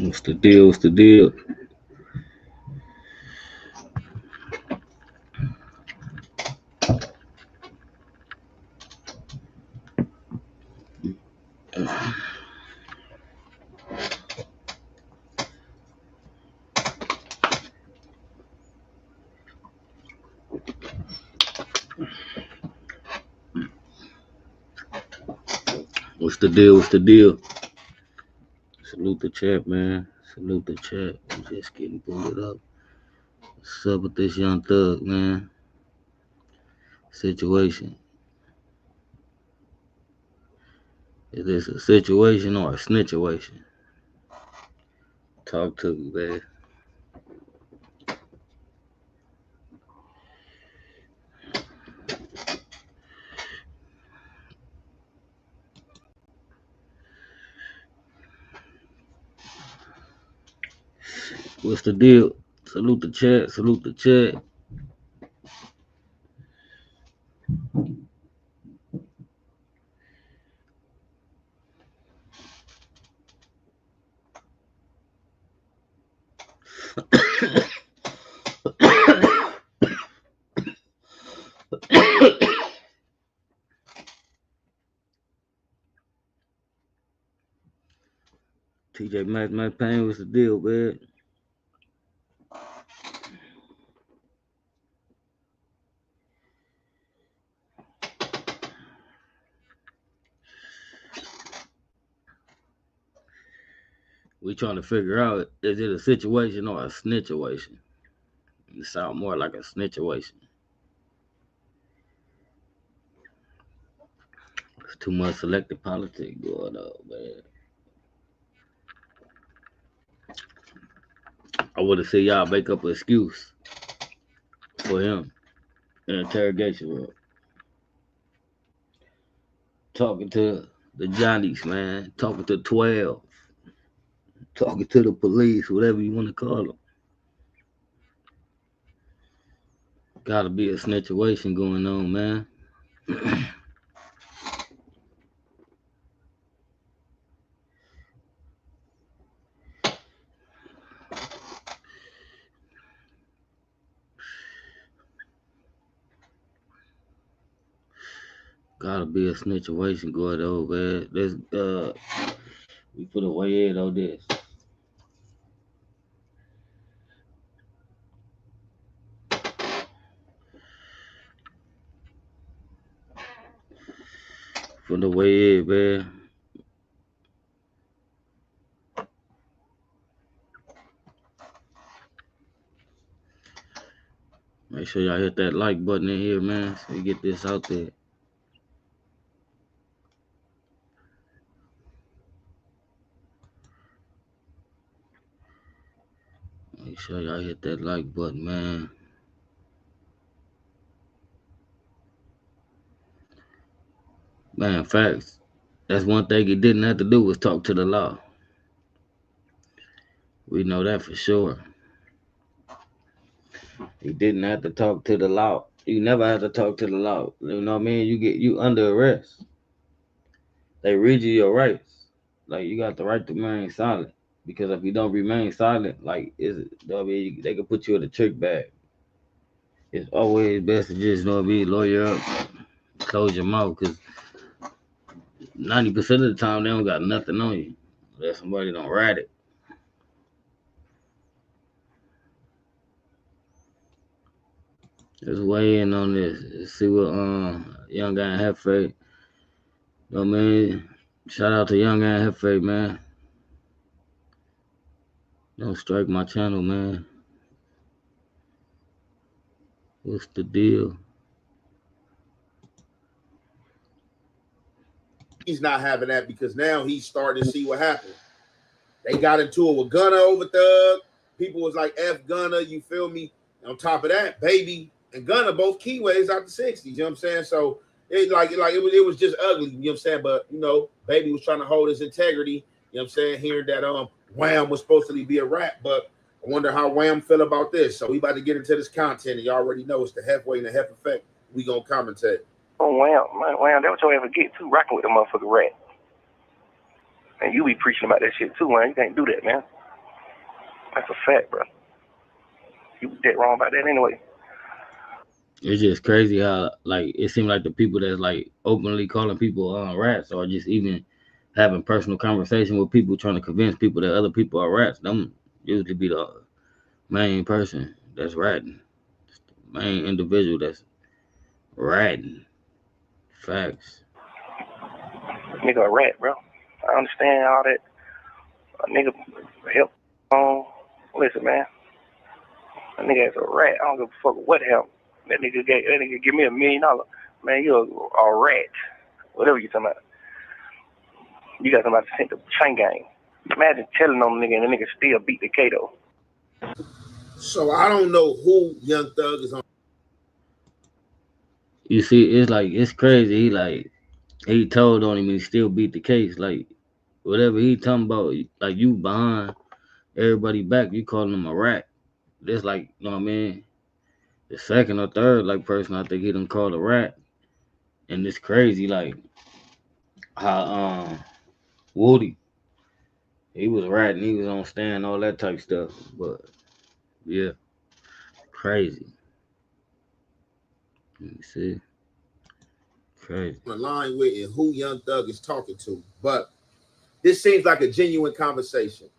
What's the deal? What's the deal? What's the deal? What's the deal? Salute the chat, man. Salute the chat. I'm just getting pulled up. What's up with this young thug, man? Situation. Is this a situation or a snitchation? Talk to me, man. What's the deal? Salute the chat. Salute the chat. TJ Maxx Payne, what's the deal, man? We trying to figure out, is it a situation or a snitchation? It sound more like a snitchation. There's too much selective politics going on, man. I would have said y'all make up an excuse for him in the interrogation room. Talking to the Johnnies, man. Talking to 12. Talking to the police, whatever you want to call them. Gotta be a situation going on, man. Gotta be a situation going on, man. Let's we put a weigh in on this. Put the weigh in, man. Make sure y'all hit that like button in here, man, so we get this out there. Make sure y'all hit that like button, man. Man, facts. That's one thing he didn't have to do was talk to the law. We know that for sure. He didn't have to talk to the law. You never have to talk to the law. You know what I mean? You under arrest. They read you your rights. Like you got the right to remain silent. Because if you don't remain silent, like I mean, they can put you in a trick bag. It's always best to just lawyer up, close your mouth, because 90% of the time they don't got nothing on you. Unless somebody don't write it. Let's weigh in on this. Let's see what young guy Hefe. You know what I mean? Shout out to young guy Hefe, man. Don't strike my channel, man. What's the deal? He's not having that because now he's starting to see what happened. They got into it with Gunna over Thug. People was like, F Gunna, you feel me? And on top of that, Baby and Gunna both keyways out the 60s. You know what I'm saying? So it was just ugly, you know what I'm saying? But Baby was trying to hold his integrity. You know what I'm saying? Hearing that Wham was supposed to be a rap, but I wonder how Wham feel about this. So we about to get into this content, and y'all already know it's the Hefe and the Hef Effect. We gonna commentate. Oh, Wham, that what you ever get too, rocking with the motherfucker rat. And you be preaching about that shit too, man. You can't do that, man. That's a fact, bro. You was dead wrong about that anyway. It's just crazy how like it seems like the people that's like openly calling people rats or just even having personal conversation with people trying to convince people that other people are rats. Them usually be the main person that's ratting, main individual that's ratting. Facts. Nigga a rat, bro. I understand all that. A nigga help. Listen, man. A nigga is a rat. I don't give a fuck what happened. That nigga give me $1 million. Man, you a rat. Whatever you talking about. You got somebody sent the chain gang. Imagine telling on the nigga and the nigga still beat the Kato. So I don't know who Young Thug is on. You see, it's like it's crazy. He told on him and he still beat the case. Like whatever he talking about, like you behind everybody back, you calling him a rat. This like, you know what I mean? The second or third like person I think he done called a rat. And it's crazy, like how Woody, he was ratting, he was on stand, all that type stuff. But yeah, crazy. Let me see. Crazy. The line with and who Young Thug is talking to, but this seems like a genuine conversation.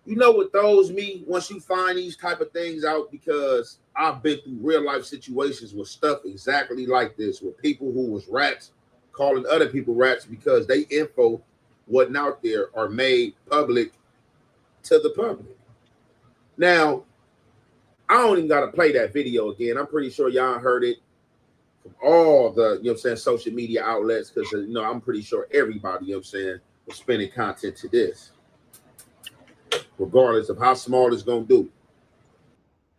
You know what throws me once you find these type of things out, because I've been through real life situations with stuff exactly like this, with people who was rats calling other people rats because they info wasn't out there or made public to the public. Now, I don't even got to play that video again. I'm pretty sure y'all heard it from all the, you know what I'm saying, social media outlets, because, you know, I'm pretty sure everybody, you know what I'm saying, was spending content to this, regardless of how small it's going to do.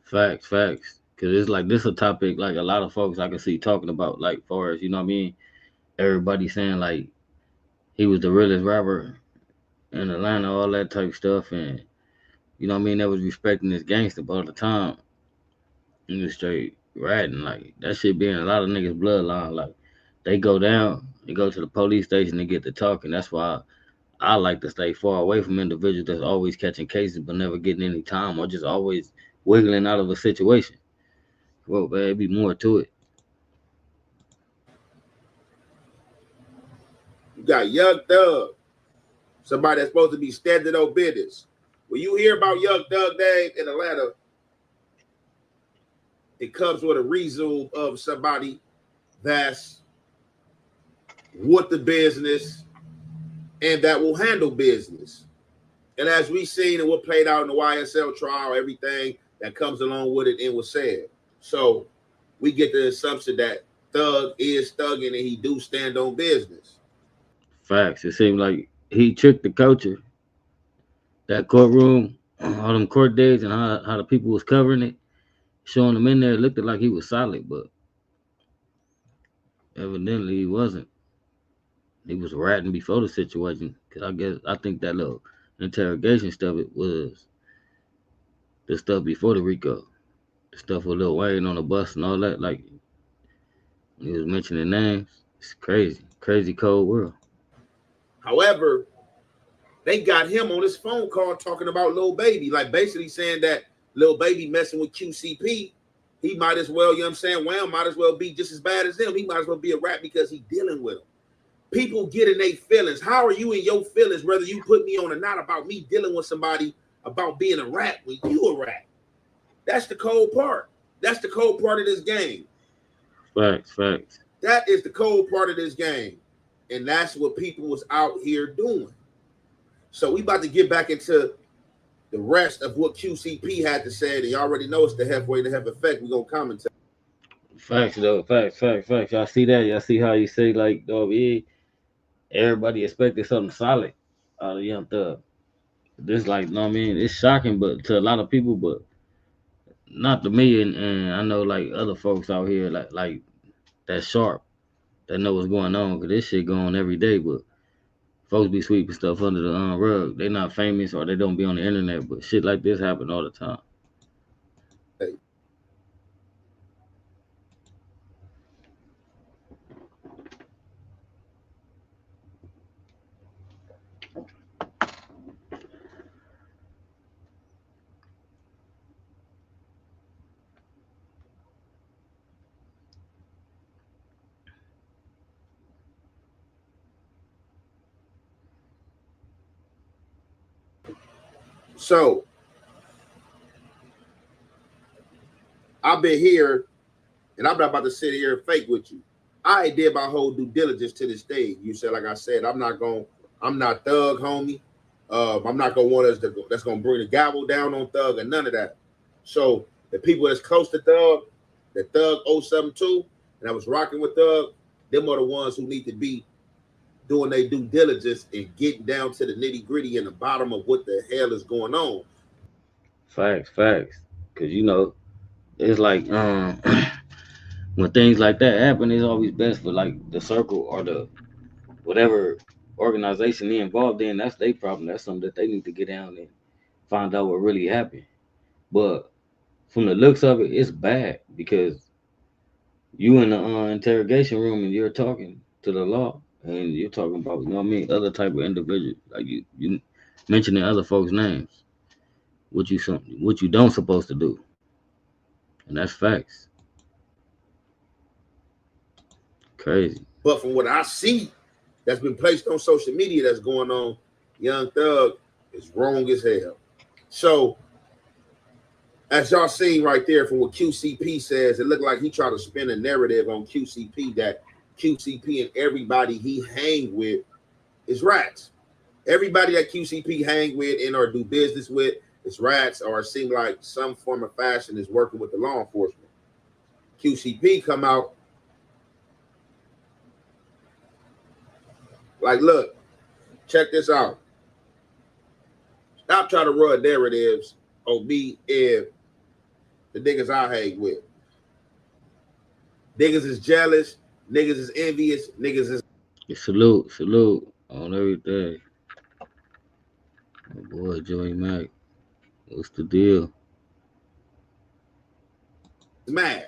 Facts. Cause it's like this a topic like a lot of folks I can see talking about, like far as, you know what I mean? Everybody saying like he was the realest rapper in Atlanta, all that type stuff, and you know what I mean, that was respecting this gangster, but all the time he was straight ratting. Like that shit being a lot of niggas bloodline. Like they go down, they go to the police station and get to talking. That's why I like to stay far away from individuals that's always catching cases but never getting any time or just always wiggling out of a situation. Well, man, it be more to it. You got Young Thug, somebody that's supposed to be standing on business. When you hear about Young Thug name in Atlanta, it comes with a resume of somebody that's with the business and that will handle business. And as we seen and what played out in the YSL trial, everything that comes along with it and was said. So we get the assumption that Thug is thugging and he do stand on business. Facts. It seemed like he tricked the culture. That courtroom, all them court days and how the people was covering it, showing him in there, it looked like he was solid, but evidently he wasn't. He was ratting before the situation. Cause I think that little interrogation stuff it was the stuff before the Rico, the stuff with Lil Wayne on the bus and all that. Like he was mentioning names. It's crazy, crazy cold world. However, they got him on his phone call talking about Lil Baby, like basically saying that Lil Baby messing with QCP. He might as well, you know what I'm saying? Well, might as well be just as bad as them. He might as well be a rat because he dealing with them. People get in their feelings. How are you in your feelings, whether you put me on or not, about me dealing with somebody about being a rat when you a rat? That's the cold part. That's the cold part of this game. Facts. That is the cold part of this game. And that's what people was out here doing. So we about to get back into the rest of what QCP had to say. And you already know it's the halfway to have effect. We're going to commentate. Facts though. Facts. Y'all see that? Y'all see how you say like, dog, yeah, everybody expected something solid out of Young Thug. This like, you know what I mean? It's shocking, but to a lot of people, but not to me. And I know like other folks out here like that sharp that know what's going on because this shit going on every day. But folks be sweeping stuff under the rug. They not famous or they don't be on the internet, but shit like this happen all the time. So I've been here, and I'm not about to sit here and fake with you. I did my whole due diligence to this day. You said, like I said, I'm not Thug, homie. I'm not gonna want us that's gonna bring the gavel down on Thug and none of that. So the people that's close to Thug, the Thug 072, and I was rocking with Thug, them are the ones who need to be doing their due diligence and getting down to the nitty-gritty and the bottom of what the hell is going on. Facts. Cause you know, it's like when things like that happen, it's always best for like the circle or the whatever organization they involved in. That's their problem. That's something that they need to get down and find out what really happened. But from the looks of it, it's bad because you in the interrogation room and you're talking to the law and you're talking about, you know what I mean, other type of individuals. Like you mentioning other folks' names, what you don't supposed to do, and that's facts. Crazy. But from what I see that's been placed on social media that's going on, Young Thug is wrong as hell. So as y'all seen right there from what QCP says, it looked like he tried to spin a narrative on QCP that QCP and everybody he hang with is rats. Everybody that QCP hang with and or do business with is rats, or it seem like some form of fashion is working with the law enforcement. QCP come out like, look, check this out. Stop trying to run narratives on me and the niggas I hang with. Niggas is jealous. Niggas is envious. Niggas is Salute on everything. My boy Joey Mac. What's the deal? mad.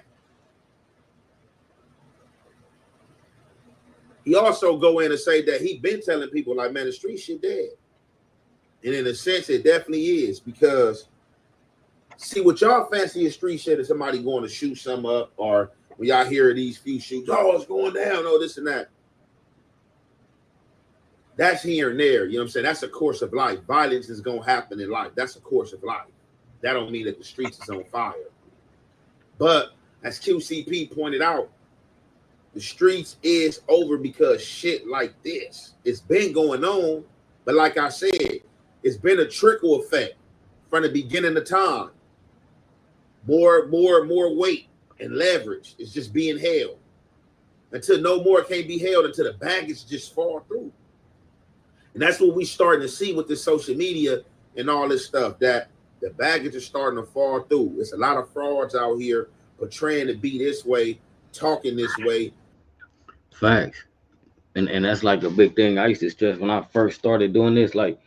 He also go in and say that he been telling people like, man, the street shit dead. And in a sense, it definitely is, because see what y'all fancy as street shit is somebody going to shoot some up, or when y'all hear these few shoots, oh, it's going down, oh, this and that. That's here and there, you know what I'm saying? That's a course of life. Violence is going to happen in life. That's a course of life. That don't mean that the streets is on fire. But as QCP pointed out, the streets is over because shit like this, it's been going on. But like I said, it's been a trickle effect from the beginning of time. More weight and leverage is just being held until no more can't be held, until the baggage just fall through. And that's what we starting to see with this social media and all this stuff, that the baggage is starting to fall through. It's a lot of frauds out here portraying to be this way, talking this way. Facts. And that's like a big thing I used to stress when I first started doing this. Like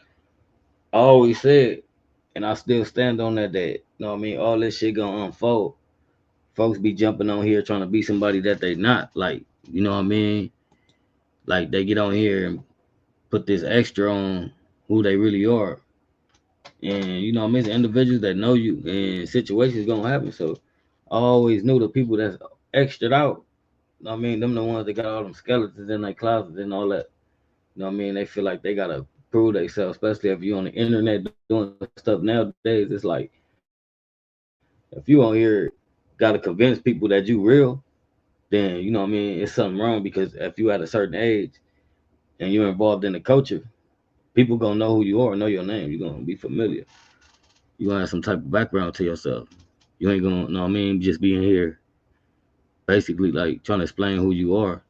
I always said, and I still stand on that, you know what I mean, all this shit gonna unfold. Folks be jumping on here trying to be somebody that they not. Like, you know what I mean? Like they get on here and put this extra on who they really are. And you know what I mean, it's individuals that know you and situations gonna happen. So I always knew the people that's extra out. You know what I mean? Them the ones that got all them skeletons in their closets and all that. You know what I mean? They feel like they gotta prove themselves, especially if you're on the internet doing stuff nowadays. It's like if you on here gotta convince people that you real, then you know what I mean, it's something wrong, because if you at a certain age and you're involved in the culture, people gonna know who you are, know your name. You're gonna be familiar. You're gonna have some type of background to yourself. You ain't gonna, you know what I mean, just being here basically like trying to explain who you are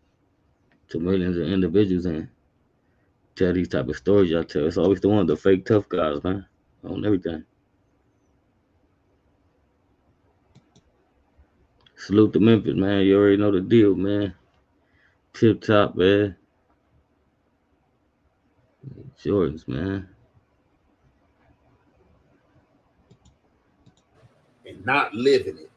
to millions of individuals and tell these type of stories y'all tell. It's always the one, the fake tough guys, man, on everything. Salute to Memphis, man. You already know the deal, man. Tip top, man. Jordans, man. And not living it,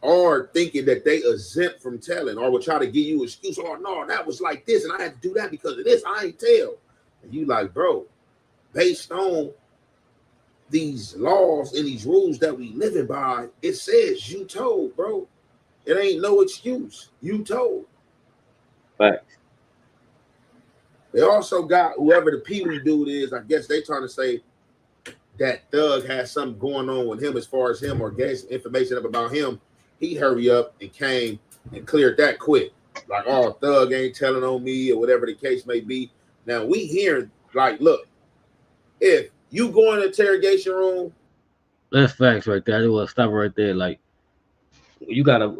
or thinking that they exempt from telling, or will try to give you an excuse. Oh no, that was like this, and I had to do that because of this. I ain't tell. And you like, bro, based on these laws and these rules that we living by, it says you told, bro. It ain't no excuse. You told. Facts. They also got whoever the Pee Wee dude is. I guess they trying to say that Thug has something going on with him as far as him or getting some information up about him, he hurry up and came and cleared that quick. Like, oh, Thug ain't telling on me or whatever the case may be. Now we hear like, look, if you go in the interrogation room, that's facts right there. I just want to stop right there. Like, you got a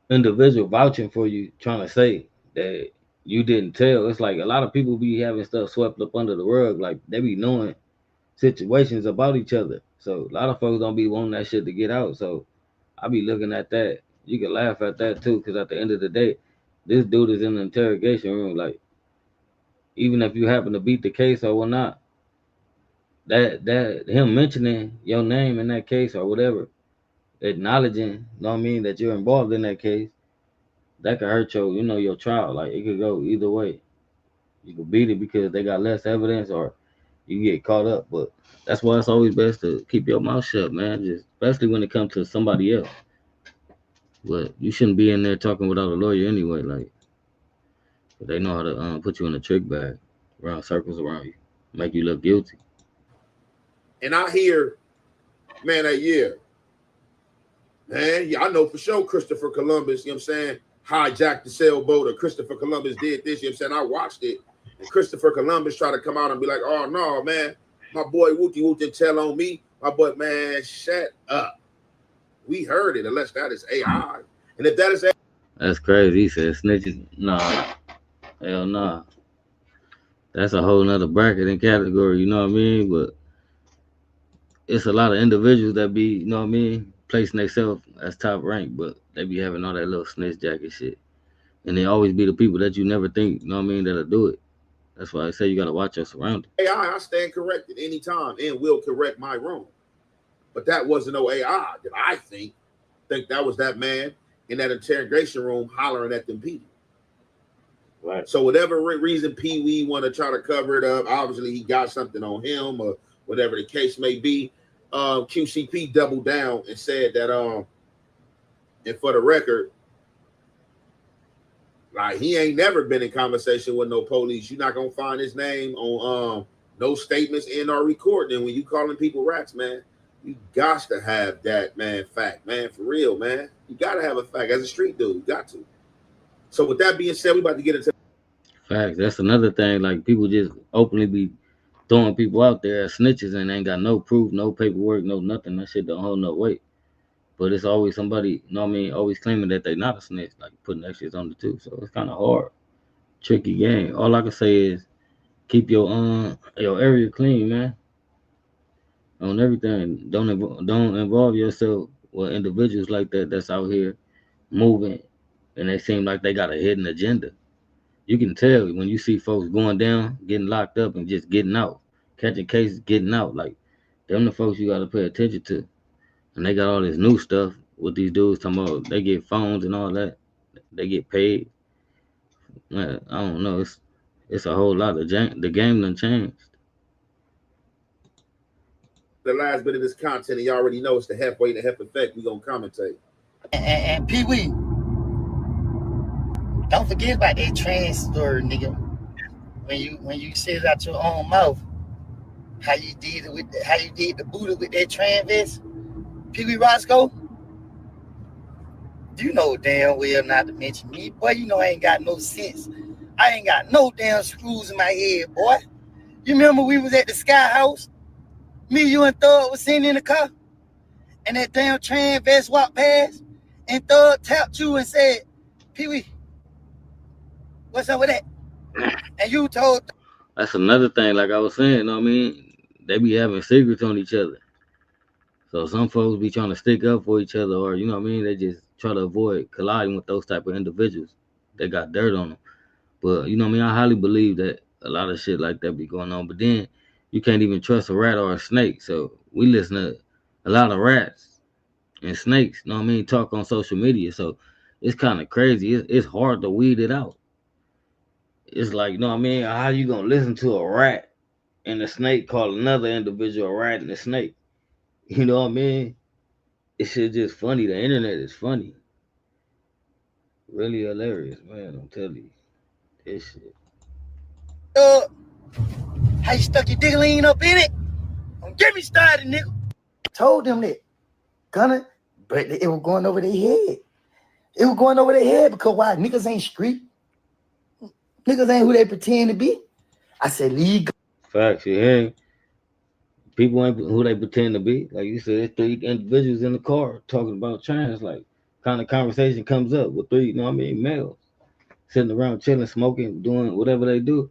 individual vouching for you, trying to say that you didn't tell. It's like a lot of people be having stuff swept up under the rug. Like, they be knowing situations about each other. So a lot of folks don't be wanting that shit to get out. So I be looking at that. You can laugh at that too, because at the end of the day, this dude is in the interrogation room. Like, even if you happen to beat the case or whatnot, that him mentioning your name in that case or whatever, acknowledging, you know what I mean, that you're involved in that case, that could hurt your, your trial. Like, it could go either way. You could beat it because they got less evidence, or you get caught up. But that's why it's always best to keep your mouth shut, man. Just especially when it comes to somebody else. But you shouldn't be in there talking without a lawyer anyway. Like, they know how to put you in a trick bag, around circles around you, make you look guilty. and I hear, man, that year, man, yeah, I know for sure Christopher Columbus, you know what I'm saying, hijacked the sailboat, or Christopher Columbus did this, you know what I'm saying? I watched it, and Christopher Columbus tried to come out and be like, oh, no, man, my boy Wookie Woo didn't tell on me. My boy, man, shut up. We heard it, unless that is AI. And if that is AI. That's crazy. He said snitches. Nah. Hell nah. That's a whole nother bracket and category, you know what I mean? But it's a lot of individuals that be, you know what I mean, placing themselves as top rank, but they be having all that little snitch jacket shit. And they always be the people that you never think, you know what I mean, that'll do it. That's why I say you got to watch your surroundings. AI, I stand corrected anytime and will correct my wrong. But that wasn't no AI that I think that was that man in that interrogation room hollering at them people. Right. So whatever reason Pee Wee want to try to cover it up, obviously he got something on him or whatever the case may be. QCP doubled down and said that and for the record, like, he ain't never been in conversation with no police. You're not gonna find his name on no statements in our recording. And when you calling people rats, man, you got to have that, man, fact, man, for real, man. You gotta have a fact as a street dude. You got to. So with that being said, we about to get into facts. That's another thing. Like, people just openly be throwing people out there as snitches and ain't got no proof, no paperwork, no nothing. That shit don't hold no weight. But it's always somebody, you know what I mean, always claiming that they not a snitch, like putting that shit on the two. So it's kind of hard, tricky game. All I can say is keep your area clean, man. On everything, don't involve yourself with individuals like that that's out here moving, and they seem like they got a hidden agenda. You can tell when you see folks going down, getting locked up, and just getting out, catching cases, getting out. Like, them the folks you got to pay attention to. And they got all this new stuff with these dudes talking about they get phones and all that. They get paid. Man, I don't know. It's a whole lot. The game done changed. the last bit of this content, and you already know it's the halfway to half effect. We're gonna commentate. And Pee Wee, don't forget about that trans story, nigga. When you said it out your own mouth, how you did the booty with that trans vest, Pee Wee Roscoe. You know damn well not to mention me, boy. You know I ain't got no sense. I ain't got no damn screws in my head, boy. You remember we was at the Sky House? Me, you, and Thug was sitting in the car, and that damn trans vest walked past, and Thug tapped you and said, Pee Wee, what's up with that? And you told. That's another thing, like I was saying, you know what I mean? They be having secrets on each other. So some folks be trying to stick up for each other, or, you know what I mean? They just try to avoid colliding with those type of individuals that got dirt on them. But, you know what I mean? I highly believe that a lot of shit like that be going on. But then you can't even trust a rat or a snake. So we listen to a lot of rats and snakes, you know what I mean, talk on social media. So it's kind of crazy. It's hard to weed it out. It's like, you know what I mean? How you going to listen to a rat and a snake call another individual a rat and a snake? You know what I mean? It's just funny. The internet is funny. Really hilarious, man. I'm telling you. This shit. How you stuck your dick lean up in it? I'm get me started, nigga. Told them that. Gunna, but it was going over their head. It was going over their head because why? Niggas ain't street. Niggas ain't who they pretend to be. I said, leave. Facts, you hear? People ain't who they pretend to be. Like you said, 3 individuals in the car talking about trans. Like, kind of conversation comes up with 3, males sitting around chilling, smoking, doing whatever they do.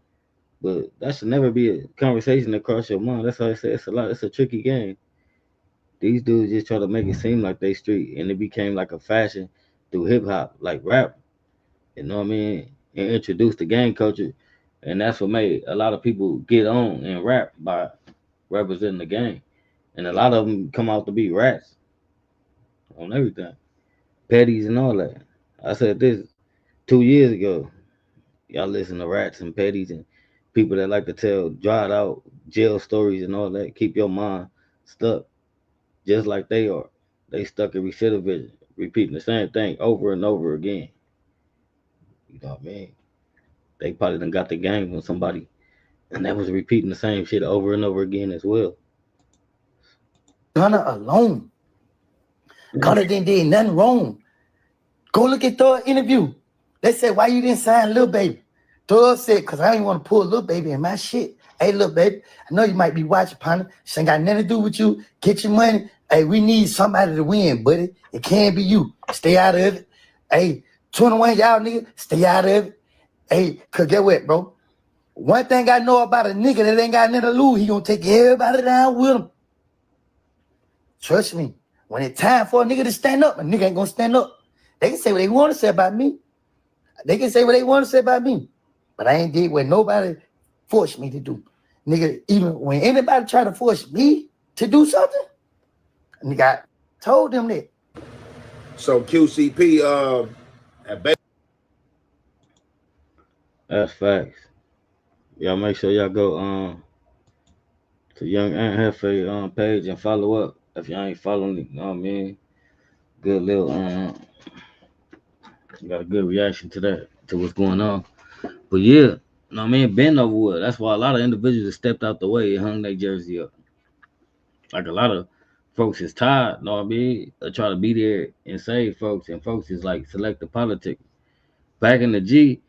But that should never be a conversation that cross your mind. That's why I say it's a tricky game. These dudes just try to make it seem like they street, and it became like a fashion through hip hop, like rap. You know what I mean? And introduced the gang culture, and that's what made a lot of people get on and rap by representing the gang. And a lot of them come out to be rats on everything, petties and all that. I said this 2 years ago. Y'all listen to rats and petties and people that like to tell dried out jail stories and all that. Keep your mind stuck, just like they are. They stuck in recidivism, repeating the same thing over and over again. You know what I mean? They probably done got the game from somebody, and that was repeating the same shit over and over again as well. Gunna alone. Gunna didn't did nothing wrong. Go look at Thug interview. They said, why you didn't sign Lil Baby? Thug said, because I didn't want to pull Lil Baby in my shit. Hey, Lil Baby, I know you might be watching, partner. This ain't got nothing to do with you. Get your money. Hey, we need somebody to win, buddy. It can't be you. Stay out of it. Hey, 21, y'all nigga, stay out of it. Hey, because get what, bro? One thing I know about a nigga that ain't got nothing to lose, he gonna take everybody down with him. Trust me. When it's time for a nigga to stand up, a nigga ain't gonna stand up. They can say what they want to say about me. They can say what they want to say about me. But I ain't did what nobody forced me to do. Nigga, even when anybody try to force me to do something, nigga, I told them that. So QCP, That's facts. Y'all make sure y'all go to Young Ant Hefe page and follow up. If y'all ain't following it, you know what I mean? Good little got a good reaction to that, to what's going on. But yeah, you know what I mean? Been over with. That's why a lot of individuals stepped out the way and hung their jersey up. Like a lot of folks is tired, you know what I mean? They try to be there and save folks, and folks is like selective politics. Back in the G,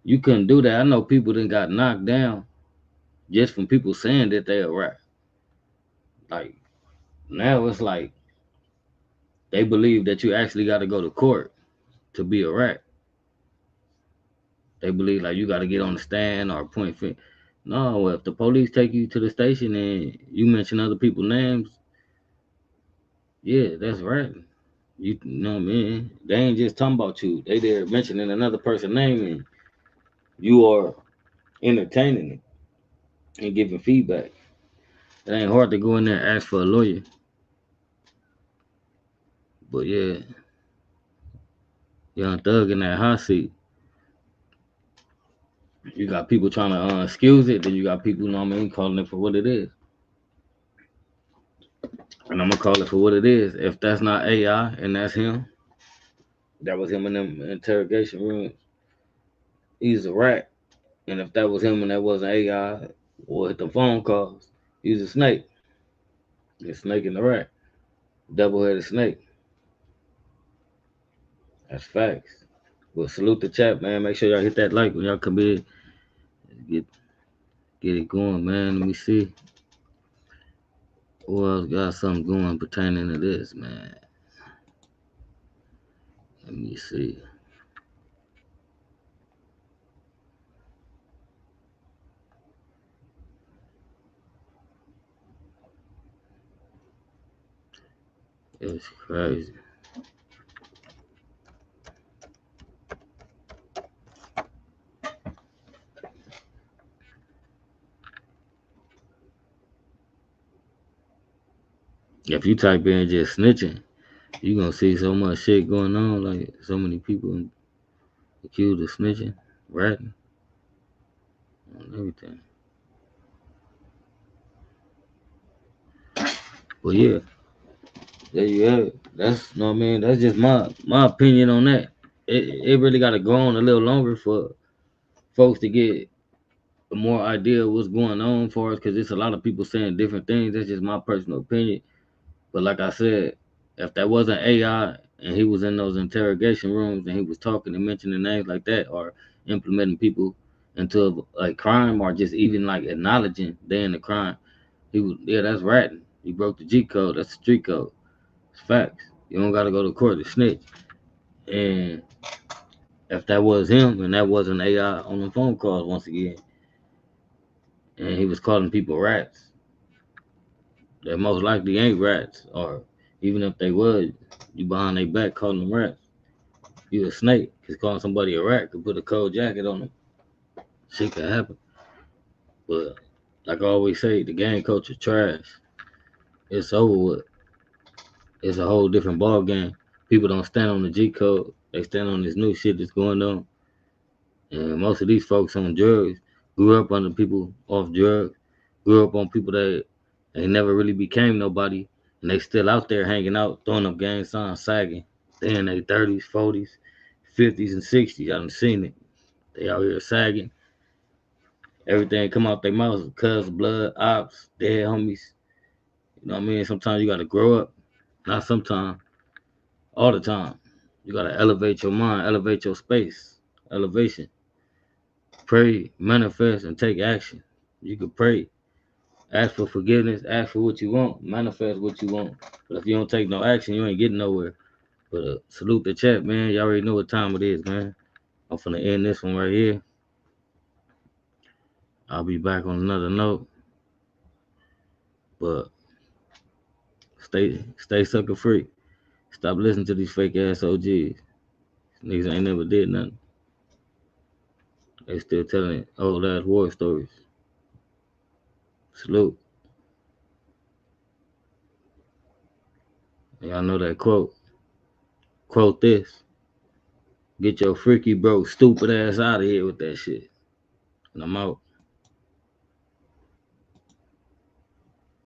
you couldn't do that. I know people that got knocked down just from people saying that they a rap. Like now it's like they believe that you actually got to go to court to be a rap. They believe like you got to get on the stand or point finger. No, if the police take you to the station and you mention other people's names, yeah, that's right. You know what I mean? They ain't just talking about you. They there mentioning another person's name and you are entertaining it and giving feedback. It ain't hard to go in there and ask for a lawyer. But yeah, Young Thug in that hot seat. You got people trying to excuse it, then you got people, you know what I mean, calling it for what it is. And I'm gonna call it for what it is. If that's not AI and that's him, that was him in them interrogation rooms, he's a rat. And if that was him and that wasn't AI or hit the phone calls, he's a snake. A snake in the rat. Double-headed snake. That's facts. Well, salute the chat, man. Make sure y'all hit that like when y'all come in. Get it going, man. Let me see. Who else got something going pertaining to this, man? Let me see. It's crazy. If you type in just snitching, you gonna see so much shit going on, like so many people accused of snitching, ratting, and everything. But yeah, there you have it. That's, you know what I mean? That's just my opinion on that. It really gotta go on a little longer for folks to get a more idea of what's going on for us, because it's a lot of people saying different things. That's just my personal opinion. But like I said, if that wasn't AI and he was in those interrogation rooms and he was talking and mentioning names like that, or implementing people into like crime, or just even like acknowledging they in the crime, that's ratting. He broke the G code. That's the street code. It's facts. You don't gotta go to court to snitch. And if that was him and that wasn't AI on the phone calls once again, and he was calling people rats, that most likely ain't rats, or even if they was, you behind their back calling them rats. You a snake, because calling somebody a rat could put a cold jacket on them. Shit could happen. But like I always say, the gang culture trash. It's over with. It's a whole different ball game. People don't stand on the G code. They stand on this new shit that's going on. And most of these folks on drugs grew up under people off drugs, grew up on people that they never really became nobody, and they still out there hanging out, throwing up gang signs, sagging. They in their 30s, 40s, 50s, and 60s. I done seen it. They out here sagging. Everything come out their mouths, cuz, blood, ops, dead homies. You know what I mean? Sometimes you gotta grow up. Not sometimes, all the time. You gotta elevate your mind, elevate your space, elevation. Pray, manifest, and take action. You can pray, ask for forgiveness, ask for what you want, manifest what you want. But if you don't take no action, you ain't getting nowhere. But salute the chat, man. Y'all already know what time it is, man. I'm finna end this one right here. I'll be back on another note. But stay sucker free. Stop listening to these fake ass OGs. Niggas ain't never did nothing. They still telling old ass war stories. Salute. Y'all know that quote. Quote this. Get your freaky broke stupid ass out of here with that shit. And I'm out.